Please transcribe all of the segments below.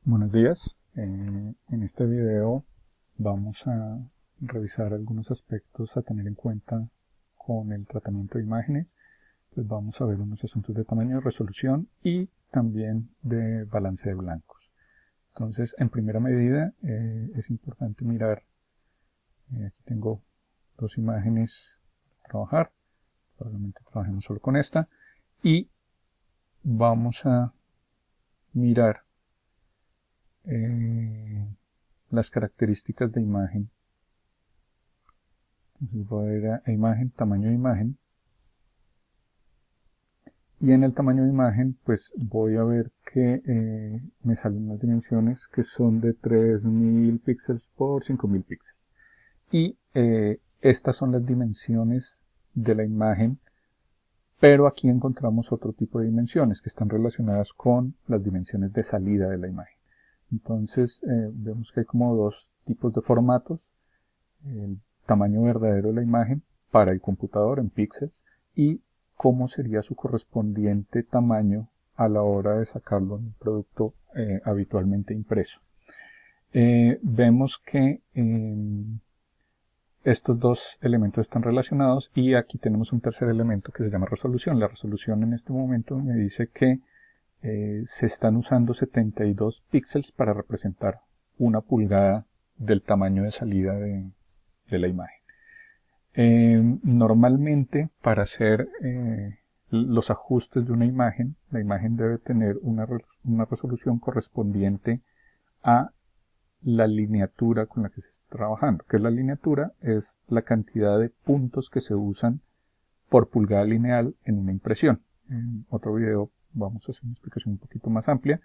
Buenos días. En este video vamos a revisar algunos aspectos a tener en cuenta con el tratamiento de imágenes. Pues vamos a ver unos asuntos de tamaño, de resolución y también de balance de blancos. Entonces, en primera medida, es importante mirar, aquí tengo dos imágenes para trabajar, probablemente trabajemos solo con esta, y vamos a mirar las características de imagen. Entonces voy a ir a imagen, tamaño de imagen, y en el tamaño de imagen pues voy a ver que me salen unas dimensiones que son de 3000 píxeles por 5000 píxeles, y estas son las dimensiones de la imagen, pero aquí encontramos otro tipo de dimensiones que están relacionadas con las dimensiones de salida de la imagen. Entonces vemos que hay como dos tipos de formatos: el tamaño verdadero de la imagen para el computador en píxeles y cómo sería su correspondiente tamaño a la hora de sacarlo en un producto habitualmente impreso. Vemos que estos dos elementos están relacionados, y aquí tenemos un tercer elemento que se llama resolución. La resolución en este momento me dice que se están usando 72 píxeles para representar una pulgada del tamaño de salida de la imagen. Normalmente, para hacer los ajustes de una imagen, la imagen debe tener una resolución correspondiente a la lineatura con la que se está trabajando. ¿Qué es la lineatura? Es la cantidad de puntos que se usan por pulgada lineal en una impresión. En otro video vamos a hacer una explicación un poquito más amplia,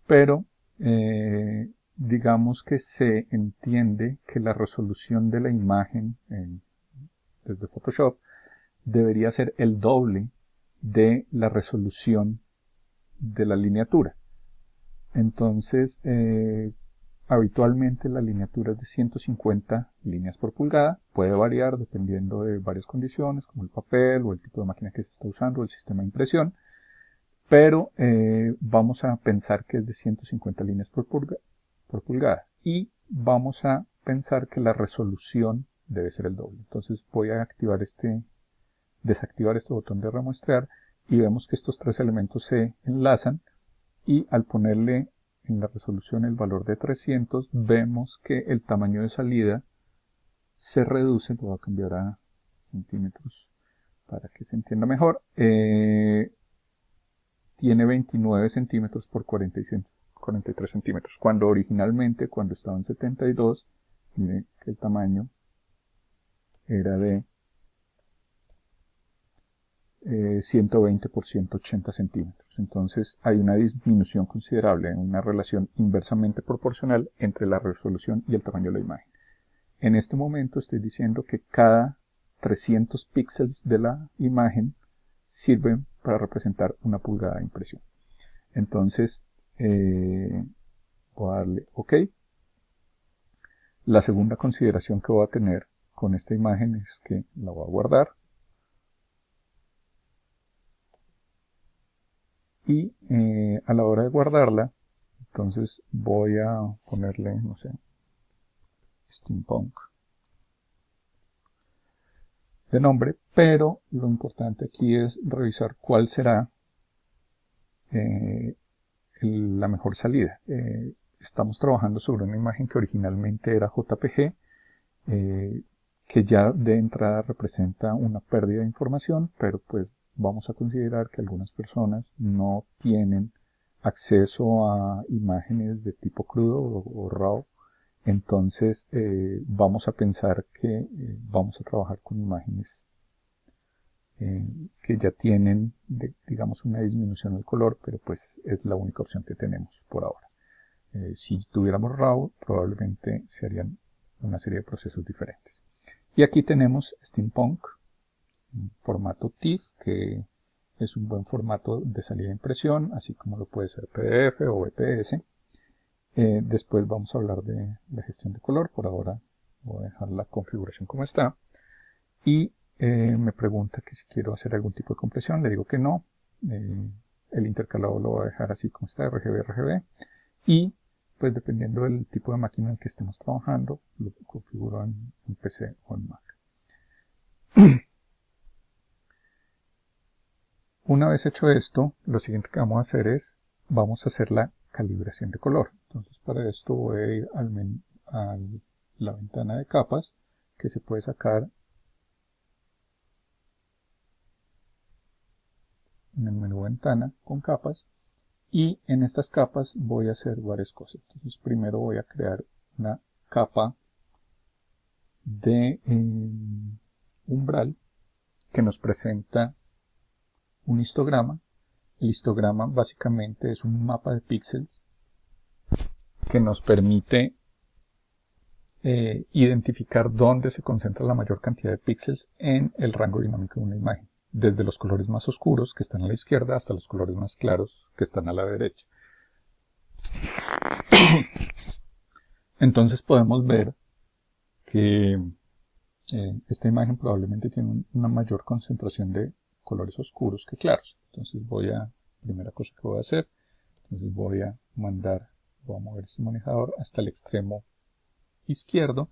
pero digamos que se entiende que la resolución de la imagen desde Photoshop debería ser el doble de la resolución de la lineatura. Entonces, habitualmente la lineatura es de 150 líneas por pulgada. Puede variar dependiendo de varias condiciones, como el papel o el tipo de máquina que se está usando, el sistema de impresión, pero vamos a pensar que es de 150 líneas por pulgada, y vamos a pensar que la resolución debe ser el doble. Entonces voy a desactivar este botón de remuestrear, y vemos que estos tres elementos se enlazan, y al ponerle en la resolución el valor de 300, vemos que el tamaño de salida se reduce. Lo voy a cambiar a centímetros para que se entienda mejor. Tiene 29 centímetros por 43 centímetros, cuando originalmente, cuando estaba en 72, miren que el tamaño era de 120 por 180 centímetros. Entonces hay una disminución considerable, una relación inversamente proporcional entre la resolución y el tamaño de la imagen. En este momento estoy diciendo que cada 300 píxeles de la imagen sirven para representar una pulgada de impresión. Entonces voy a darle OK. La segunda consideración que voy a tener con esta imagen es que la voy a guardar, y a la hora de guardarla, entonces voy a ponerle, no sé, steampunk de nombre, pero lo importante aquí es revisar cuál será la mejor salida. Estamos trabajando sobre una imagen que originalmente era JPG, que ya de entrada representa una pérdida de información, pero pues vamos a considerar que algunas personas no tienen acceso a imágenes de tipo crudo o RAW. Entonces vamos a pensar que vamos a trabajar con imágenes que ya tienen, digamos, una disminución del color, pero pues es la única opción que tenemos por ahora. Si tuviéramos RAW, probablemente se harían una serie de procesos diferentes. Y aquí tenemos Steampunk, en formato TIFF, que es un buen formato de salida de impresión, así como lo puede ser PDF o BPS. Después vamos a hablar de la gestión de color. Por ahora voy a dejar la configuración como está. Y me pregunta que si quiero hacer algún tipo de compresión. Le digo que no. El intercalado lo voy a dejar así como está, RGB. Y pues dependiendo del tipo de máquina en el que estemos trabajando, lo configuro en PC o en Mac. Una vez hecho esto, lo siguiente que vamos a hacer es, vamos a hacer la calibración de color. Entonces para esto voy a ir a la ventana de capas, que se puede sacar en el menú ventana con capas, y en estas capas voy a hacer varias cosas. Entonces primero voy a crear una capa de umbral que nos presenta un histograma. El histograma básicamente es un mapa de píxeles que nos permite identificar dónde se concentra la mayor cantidad de píxeles en el rango dinámico de una imagen, desde los colores más oscuros que están a la izquierda hasta los colores más claros que están a la derecha. Entonces podemos ver que esta imagen probablemente tiene una mayor concentración de colores oscuros que claros. Entonces primera cosa que voy a hacer, entonces voy a mover este manejador hasta el extremo izquierdo,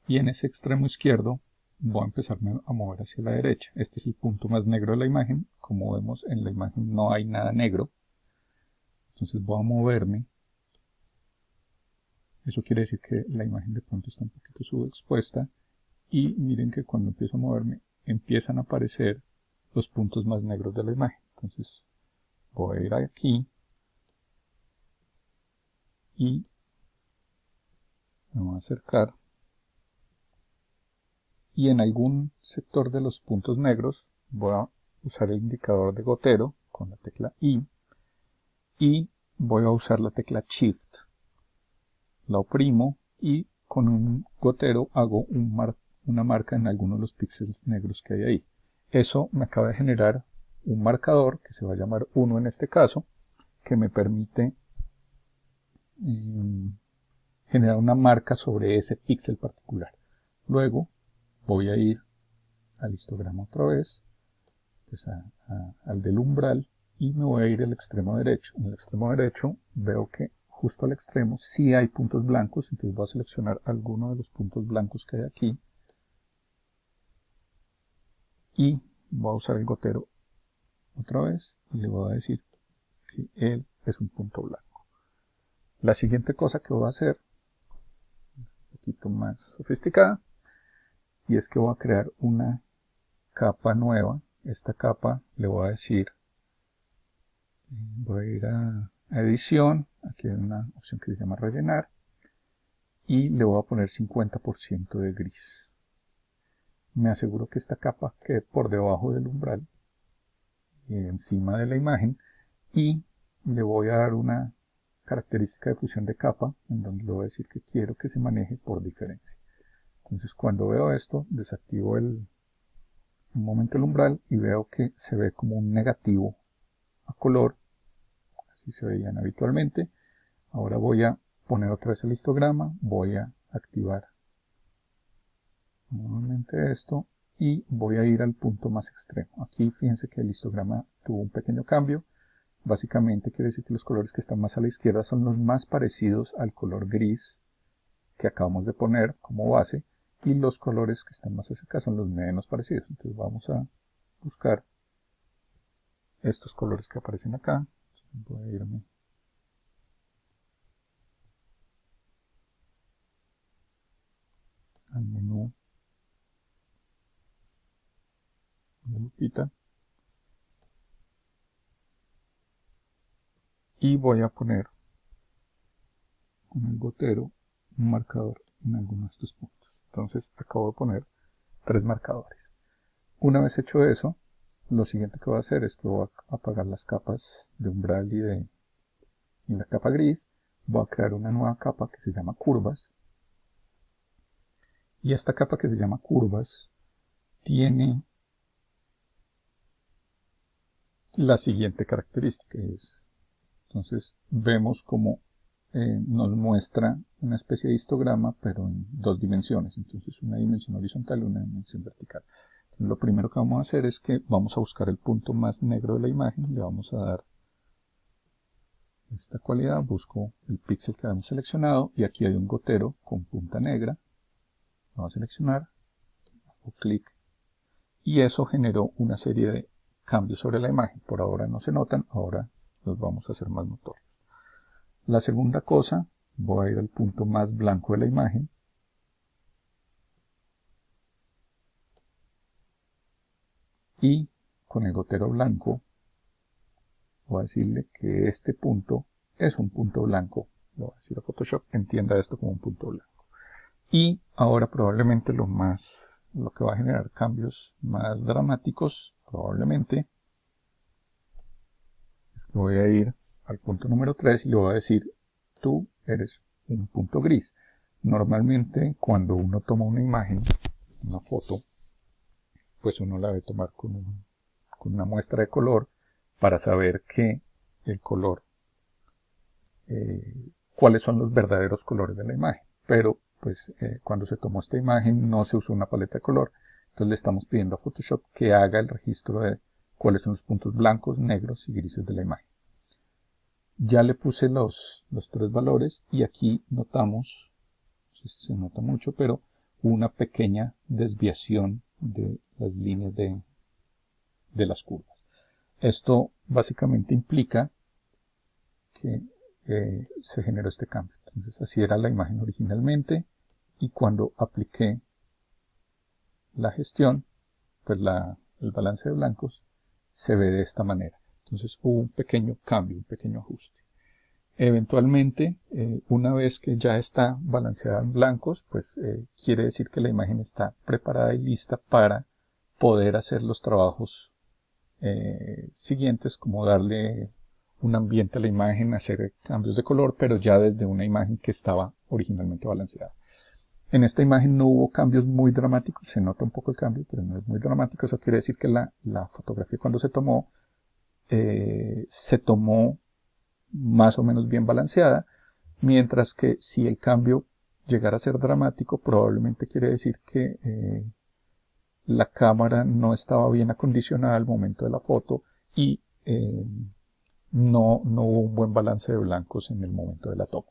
y en ese extremo izquierdo voy a empezarme a mover hacia la derecha. Este es el punto más negro de la imagen. Como vemos en la imagen no hay nada negro, entonces voy a moverme. Eso quiere decir que la imagen de pronto está un poquito subexpuesta, y miren que cuando empiezo a moverme empiezan a aparecer los puntos más negros de la imagen. Entonces voy a ir aquí y me voy a acercar, y en algún sector de los puntos negros voy a usar el indicador de gotero con la tecla I, y voy a usar la tecla Shift. La oprimo y con un gotero hago una marca en algunos de los píxeles negros que hay ahí. Eso me acaba de generar un marcador que se va a llamar 1 en este caso, que me permite generar una marca sobre ese píxel particular. Luego voy a ir al histograma otra vez, pues al del umbral, y me voy a ir al extremo derecho. En el extremo derecho veo que justo al extremo sí hay puntos blancos, entonces voy a seleccionar alguno de los puntos blancos que hay aquí y voy a usar el gotero otra vez y le voy a decir que él es un punto blanco. La siguiente cosa que voy a hacer, un poquito más sofisticada, y es que voy a crear una capa nueva. Esta capa le voy a decir, voy a ir a edición, aquí hay una opción que se llama rellenar, y le voy a poner 50% de gris. Me aseguro que esta capa quede por debajo del umbral, encima de la imagen, y le voy a dar una característica de fusión de capa en donde le voy a decir que quiero que se maneje por diferencia. Entonces cuando veo esto, desactivo un momento el umbral y veo que se ve como un negativo a color, así se veían habitualmente. Ahora voy a poner otra vez el histograma, voy a activar nuevamente esto y voy a ir al punto más extremo. Aquí fíjense que el histograma tuvo un pequeño cambio. Básicamente quiere decir que los colores que están más a la izquierda son los más parecidos al color gris que acabamos de poner como base, y los colores que están más hacia acá son los menos parecidos. Entonces vamos a buscar estos colores que aparecen acá. Voy a irme al menú de lupita y voy a poner con el gotero un marcador en alguno de estos puntos. Entonces acabo de poner 3 marcadores. Una vez hecho eso, lo siguiente que voy a hacer es que voy a apagar las capas de umbral y la capa gris. Voy a crear una nueva capa que se llama curvas, y esta capa que se llama curvas tiene la siguiente característica. Entonces vemos como nos muestra una especie de histograma, pero en 2 dimensiones. Entonces una dimensión horizontal y una dimensión vertical. Entonces, lo primero que vamos a hacer es que vamos a buscar el punto más negro de la imagen, le vamos a dar esta cualidad, busco el píxel que habíamos seleccionado y aquí hay un gotero con punta negra. Lo voy a seleccionar, hago clic y eso generó una serie de cambios sobre la imagen. Por ahora no se notan, ahora los vamos a hacer más notorios. La segunda cosa, voy a ir al punto más blanco de la imagen y con el gotero blanco voy a decirle que este punto es un punto blanco. Le voy a decir a Photoshop, entienda esto como un punto blanco. Y ahora probablemente lo que va a generar cambios más dramáticos, probablemente, es que voy a ir al punto número 3 y le voy a decir, tú eres un punto gris. Normalmente cuando uno toma una imagen, una foto, pues uno la debe tomar con una muestra de color para saber que el color, cuáles son los verdaderos colores de la imagen. Pero pues cuando se tomó esta imagen no se usó una paleta de color, entonces le estamos pidiendo a Photoshop que haga el registro de cuáles son los puntos blancos, negros y grises de la imagen. Ya le puse los 3 valores y aquí notamos, no sé si se nota mucho, pero una pequeña desviación de las líneas de las curvas. Esto básicamente implica que se generó este cambio. Entonces así era la imagen originalmente y cuando apliqué la gestión, pues el balance de blancos se ve de esta manera. Entonces hubo un pequeño cambio, un pequeño ajuste. Eventualmente, una vez que ya está balanceada en blancos, pues quiere decir que la imagen está preparada y lista para poder hacer los trabajos siguientes, como darle un ambiente a la imagen, hacer cambios de color, pero ya desde una imagen que estaba originalmente balanceada. En esta imagen no hubo cambios muy dramáticos, se nota un poco el cambio, pero no es muy dramático. Eso quiere decir que la fotografía cuando se tomó más o menos bien balanceada, mientras que si el cambio llegara a ser dramático, probablemente quiere decir que la cámara no estaba bien acondicionada al momento de la foto y no hubo un buen balance de blancos en el momento de la toma.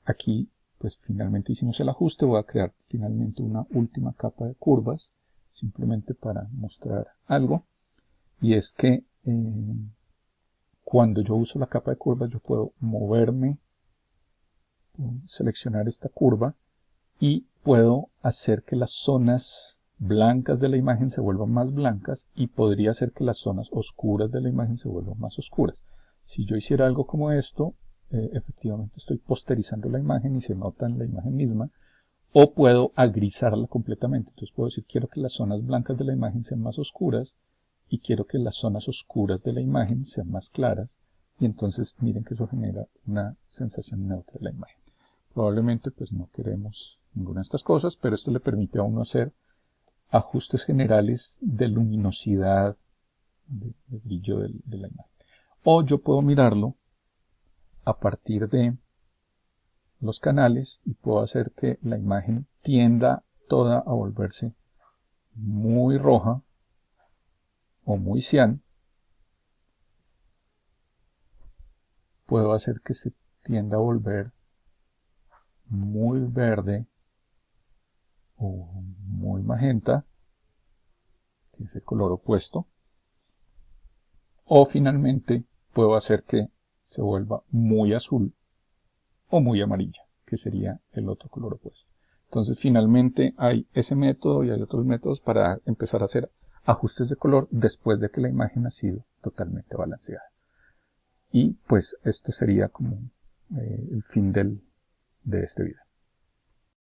Aquí pues finalmente hicimos el ajuste. Voy a crear finalmente una última capa de curvas simplemente para mostrar algo, y es que cuando yo uso la capa de curvas yo puedo moverme, seleccionar esta curva y puedo hacer que las zonas blancas de la imagen se vuelvan más blancas y podría hacer que las zonas oscuras de la imagen se vuelvan más oscuras. Si yo hiciera algo como esto, efectivamente estoy posterizando la imagen y se nota en la imagen misma, o puedo agrisarla completamente. Entonces puedo decir, quiero que las zonas blancas de la imagen sean más oscuras y quiero que las zonas oscuras de la imagen sean más claras, y entonces miren que eso genera una sensación neutra de la imagen. Probablemente pues no queremos ninguna de estas cosas, pero esto le permite a uno hacer ajustes generales de luminosidad, de brillo de la imagen. O yo puedo mirarlo a partir de los canales y puedo hacer que la imagen tienda toda a volverse muy roja o muy cian. Puedo hacer que se tienda a volver muy verde o muy magenta, que es el color opuesto. O finalmente puedo hacer que se vuelva muy azul o muy amarilla, que sería el otro color opuesto. Entonces finalmente hay ese método y hay otros métodos para empezar a hacer ajustes de color después de que la imagen ha sido totalmente balanceada. Y pues esto sería como el fin de este video.